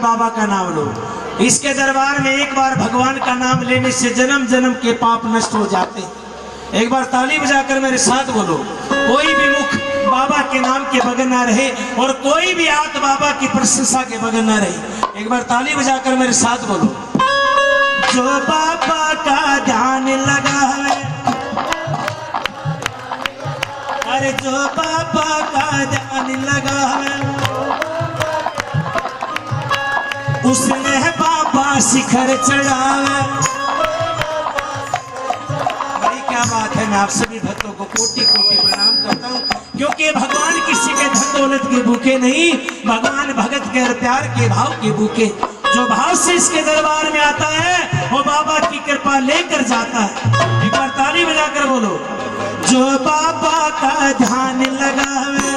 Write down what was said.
बाबा का नाम लो। इसके दरबार में एक बार भगवान का नाम लेने से जन्म जन्म के पाप नष्ट हो जाते। एक बार ताली बजाकर मेरे साथ बोलो, कोई भी मुख बाबा के नाम के बगैर ना रहे और कोई भी हाथ बाबा की प्रशंसा के बगैर ना रहे। एक बार ताली बजाकर मेरे साथ बोलो, जो बाबा का ध्यान लगा है, अरे जो बाबा का ध्यान लगा है, उसने बाबा शिखर चढ़ावे। भाई क्या बात है। मैं आप सभी भक्तों को कोटि कोटि प्रणाम करता हूँ, क्योंकि भगवान किसी के धन दौलत के भूखे नहीं, भगवान भगत के और प्यार के भाव के भूखे। जो भाव से इसके दरबार में आता है वो बाबा की कृपा लेकर जाता है। एक बार ताली बजाकर बोलो, जो बाबा का ध्यान लगा है,